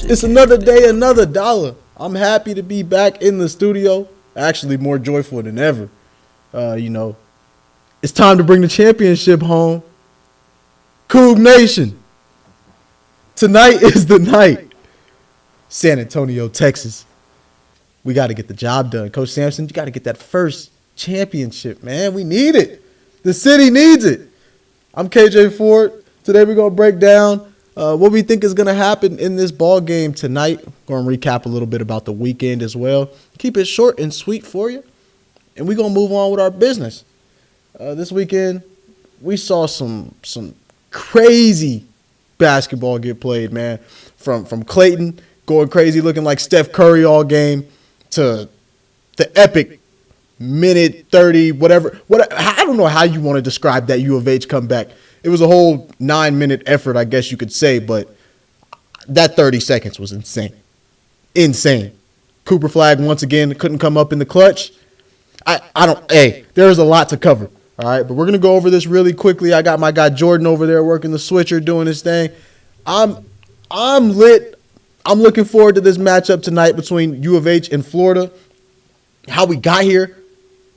It's another day, another dollar. I'm happy to be back in the studio. Actually, more joyful than ever. Uh, you know, it's time to bring the championship home. Coug Nation. Tonight is the night. San Antonio, Texas. We got to get the job done. Coach Sampson, you got to get that first championship, man. We need it. The city needs it. I'm KJ.Ford. Today we're going to break down what we think is going to happen in this ball game tonight. Going to recap a little bit about the weekend as well. Keep it short and sweet for you. And we're going to move on with our business. This weekend, we saw some crazy basketball get played, man. From Clayton going crazy, looking like Steph Curry all game, to the epic minute 30, whatever. I don't know how you want to describe that U of H comeback. It was a whole 9-minute effort, I guess you could say, but that 30 seconds was insane. Insane. Cooper Flag, once again, couldn't come up in the clutch. There's a lot to cover, all right? But we're going to go over this really quickly. I got my guy Jordan over there working the switcher, doing his thing. I'm lit. I'm looking forward to this matchup tonight between U of H and Florida. How we got here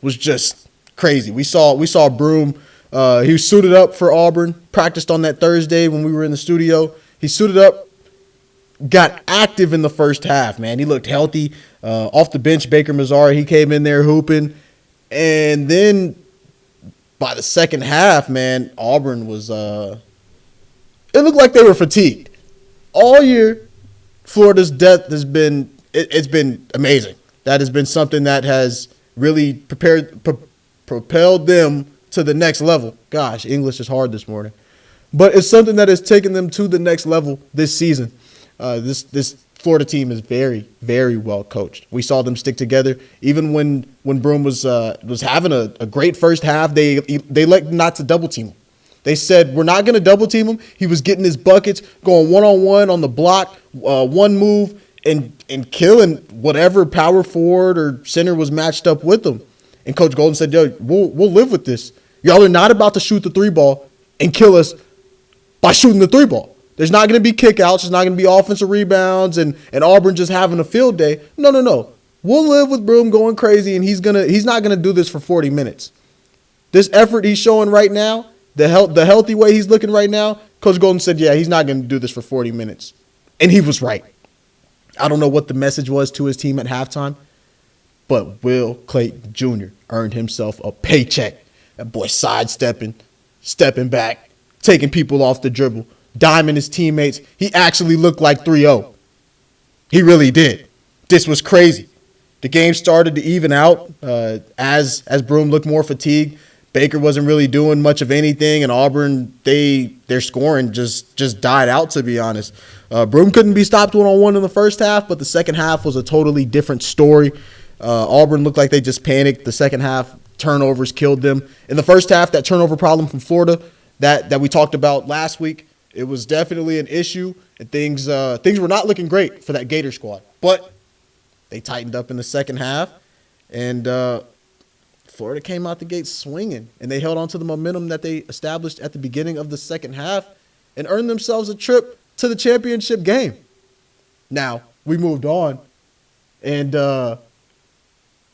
was just crazy. We saw Broom. He was suited up for Auburn, practiced on that Thursday when we were in the studio. He suited up, got active in the first half, man. He looked healthy. Off the bench, Baker Mazzara, he came in there hooping. And then by the second half, man, Auburn was it looked like they were fatigued. All year, Florida's depth has been it's been amazing. That has been something that has really propelled them to the next level. Gosh, English is hard this morning. But it's something that has taken them to the next level this season. This Florida team is very, very well coached. We saw them stick together. Even when Broom was having a great first half, they elected not to double team him. They said, we're not going to double team him. He was getting his buckets, going one-on-one on the block, one move, and killing whatever power forward or center was matched up with them. And Coach Golden said, yo, we'll live with this. Y'all are not about to shoot the three ball and kill us by shooting the three ball. There's not going to be kickouts. There's not going to be offensive rebounds and Auburn just having a field day. No. We'll live with Broom going crazy, and he's not going to do this for 40 minutes. This effort he's showing right now, the healthy way he's looking right now, Coach Golden said, yeah, he's not going to do this for 40 minutes. And he was right. I don't know what the message was to his team at halftime, but Will Clayton Jr. earned himself a paycheck. That boy sidestepping, stepping back, taking people off the dribble, diming his teammates. He actually looked like 3-0. He really did. This was crazy. The game started to even out as Broom looked more fatigued. Baker wasn't really doing much of anything, and Auburn, their scoring just died out, to be honest. Broom couldn't be stopped one-on-one in the first half, but the second half was a totally different story. Auburn looked like they just panicked. The second half, turnovers killed them. In the first half, that turnover problem from Florida that we talked about last week, it was definitely an issue, and things were not looking great for that Gator squad. But they tightened up in the second half, and Florida came out the gate swinging, and they held on to the momentum that they established at the beginning of the second half and earned themselves a trip to the championship game. Now, we moved on, and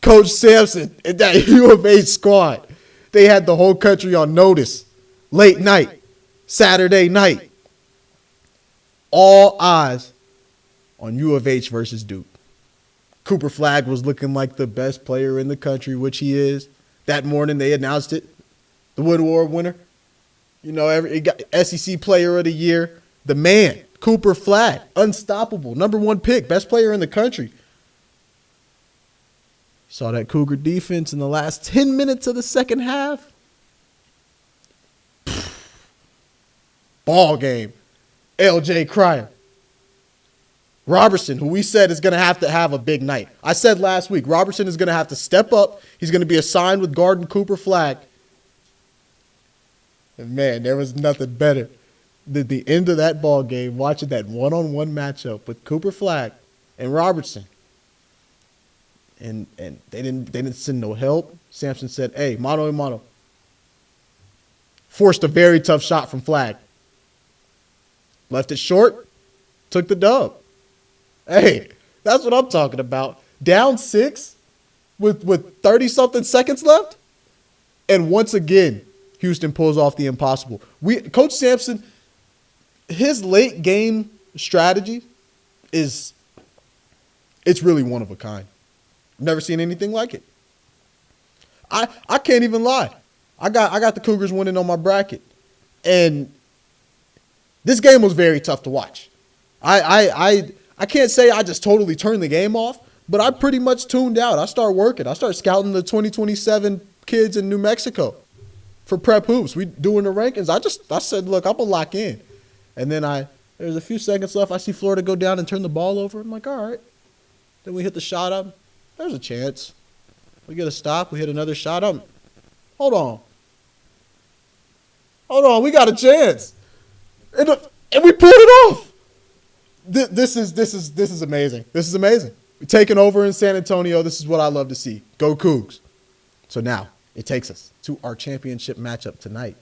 Coach Sampson and that U of H squad, they had the whole country on notice. Late night, Saturday night, all eyes on U of H versus Duke. Cooper Flag was looking like the best player in the country, which he is. That morning, they announced it. The Wood Award winner. You know, it got SEC Player of the Year. The man, Cooper Flag, unstoppable, #1 pick, best player in the country. Saw that Cougar defense in the last 10 minutes of the second half. Ball game. LJ Cryer. Robertson, who we said is going to have a big night. I said last week, Robertson is going to have to step up. He's going to be assigned with guarding Cooper Flag. And, man, there was nothing better than the end of that ball game, watching that one-on-one matchup with Cooper Flag and Robertson. And they didn't send no help. Sampson said, hey, mano a mano. Forced a very tough shot from Flag. Left it short, took the dub. Hey, that's what I'm talking about. Down 6 with 30-something seconds left. And once again, Houston pulls off the impossible. Coach Sampson, his late game strategy it's really one of a kind. Never seen anything like it. I can't even lie. I got the Cougars winning on my bracket. And this game was very tough to watch. I can't say I just totally turned the game off, but I pretty much tuned out. I started working. I started scouting the 2027 kids in New Mexico for prep hoops. We doing the rankings. I said, look, I'm gonna lock in. And then there's a few seconds left. I see Florida go down and turn the ball over. I'm like, all right. Then we hit the shot up. There's a chance. We get a stop. We hit another shot up. Hold on. We got a chance. And we pulled it off. This is amazing. This is amazing. We're taking over in San Antonio. This is what I love to see. Go Cougs. So now it takes us to our championship matchup tonight.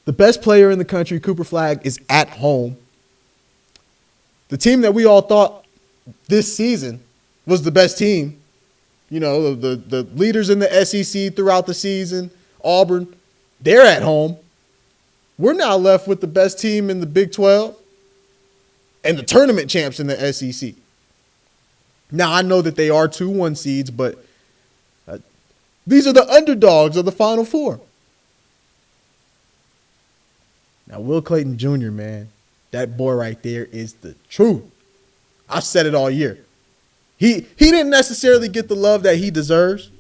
The best player in the country, Cooper Flagg, is at home. The team that we all thought this season was the best team, the leaders in the SEC throughout the season, Auburn, they're at home. We're now left with the best team in the Big 12 and the tournament champs in the SEC. Now, I know that they are 2-1 seeds, but these are the underdogs of the Final Four. Now, Will Clayton Jr., man, that boy right there is the truth. I've said it all year. He didn't necessarily get the love that he deserves.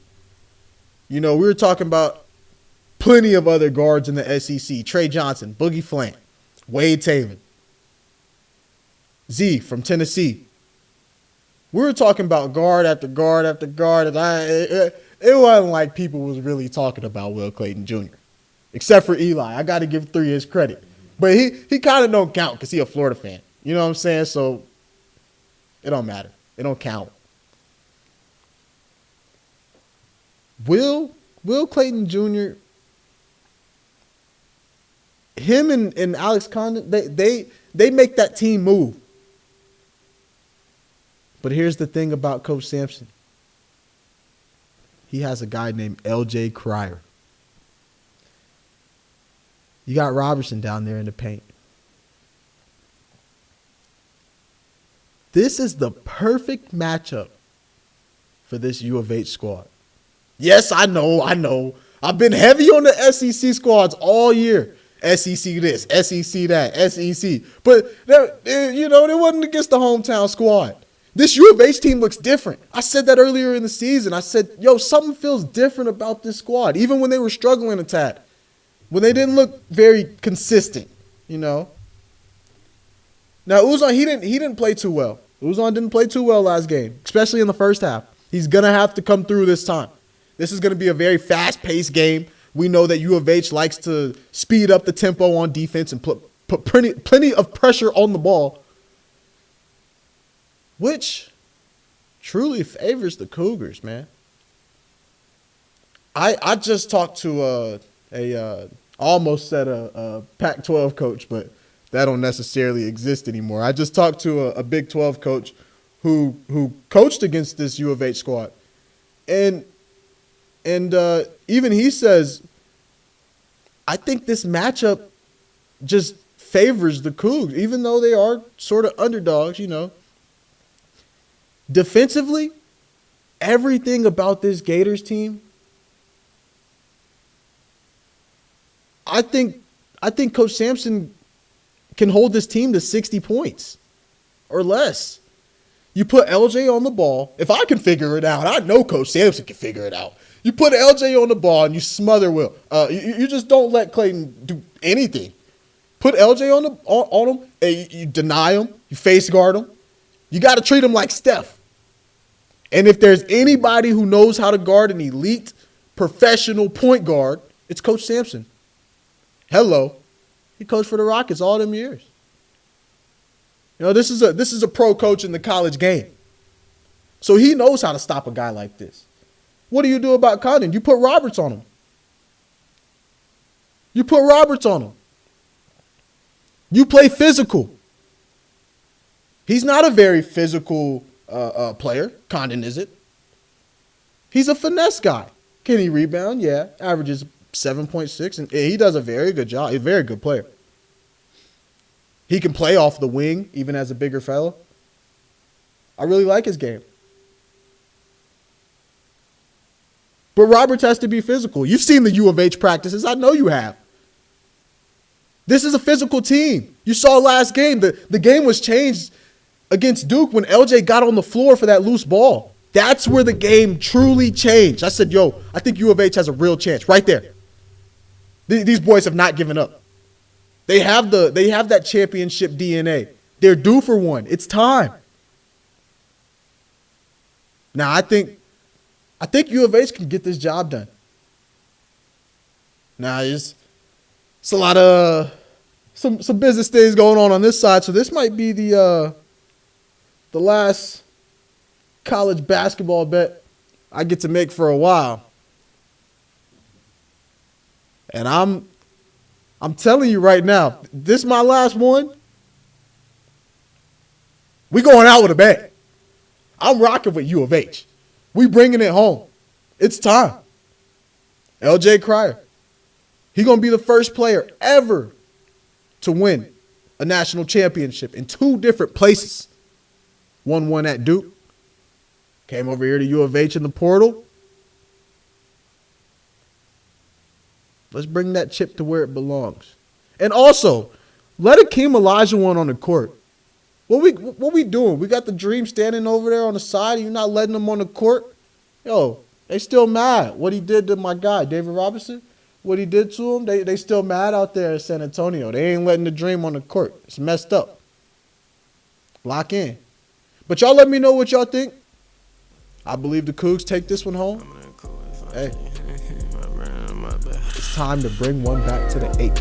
We were talking about plenty of other guards in the SEC. Trey Johnson, Boogie Flant, Wade Taylor, Z from Tennessee. We were talking about guard after guard after guard, and it wasn't like people was really talking about Will Clayton Jr., except for Eli. I got to give 3 his credit. But he kind of don't count because he a Florida fan. You know what I'm saying? So it don't matter. It don't count. Will Clayton Jr., him and Alex Condon, they make that team move. But here's the thing about Coach Sampson. He has a guy named LJ Cryer. You got Robertson down there in the paint. This is the perfect matchup for this U of H squad. Yes, I know. I've been heavy on the SEC squads all year. SEC this, SEC that, SEC. But, it wasn't against the hometown squad. This U of H team looks different. I said that earlier in the season. I said, something feels different about this squad, even when they were struggling a tad, when they didn't look very consistent, Now, Uzan, he didn't play too well. Uzan didn't play too well last game, especially in the first half. He's going to have to come through this time. This is going to be a very fast-paced game. We know that U of H likes to speed up the tempo on defense and put plenty of pressure on the ball, which truly favors the Cougars, man. I just talked to almost said a Pac-12 coach, but that don't necessarily exist anymore. I just talked to a Big 12 coach who coached against this U of H squad, and even he says, I think this matchup just favors the Cougs, even though they are sort of underdogs, Defensively, everything about this Gators team, I think Coach Sampson can hold this team to 60 points or less. You put LJ on the ball. If I can figure it out, I know Coach Sampson can figure it out. You put LJ on the ball and you smother Will. You just don't let Clayton do anything. Put LJ on him, and you deny him. You face guard him. You got to treat him like Steph. And if there's anybody who knows how to guard an elite professional point guard, it's Coach Sampson. Hello. He coached for the Rockets all them years. This is a pro coach in the college game. So he knows how to stop a guy like this. What do you do about Condon? You put Roberts on him. You play physical. He's not a very physical player. Condon is it. He's a finesse guy. Can he rebound? Yeah. Averages 7.6, and he does a very good job. He's a very good player. He can play off the wing, even as a bigger fellow. I really like his game. But Roberts has to be physical. You've seen the U of H practices. I know you have. This is a physical team. You saw last game. The game was changed against Duke when LJ got on the floor for that loose ball. That's where the game truly changed. I said, yo, I think U of H has a real chance right there. These boys have not given up. They have that championship DNA. They're due for one. It's time. Now, I think U of H can get this job done. Now, it's a lot of some business things going on this side, so this might be the last college basketball bet I get to make for a while. And I'm telling you right now, this is my last one. We going out with a bang. I'm rocking with U of H. We bringing it home. It's time. LJ Cryer. He's going to be the first player ever to win a national championship in 2 different places. Won at Duke. Came over here to U of H in the portal. Let's bring that chip to where it belongs. And also, let Akeem Olajuwon on the court. What we doing? We got the Dream standing over there on the side, and you're not letting him on the court? Yo, they still mad. What he did to my guy, David Robinson, what he did to him, they still mad out there in San Antonio. They ain't letting the Dream on the court. It's messed up. Lock in. But y'all let me know what y'all think. I believe the Cougs take this one home. Hey. It's time to bring one back to the H.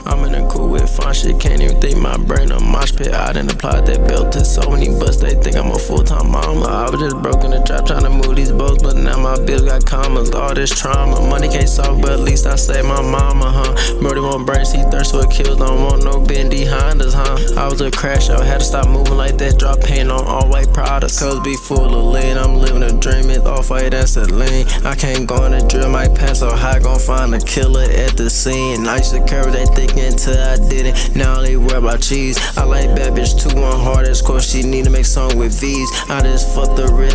I'm in a cool with fun shit, can't even think my brain a mosh pit. I done applied that belt to so many butts, they think I'm a full-time mama. I was just broke in the trap trying to move these boats, but now my bills got commas. All this trauma, money can't solve, but at least I saved my mama, huh? Brody won't brace, he thirst for kills, don't want no bendy Hondas, huh? I was a crash out, had to stop moving like that, drop paint on all white products. Cause be full of lean, I'm living a dream, it's off-white and Celine. I can't go in the drill, might pass so high, gon' find a killer at the scene. I used to carry that thick until I didn't. Now I only worry about cheese. I like bad bitch 2-1 hardest, cause she need to make song with V's. I just fucked the real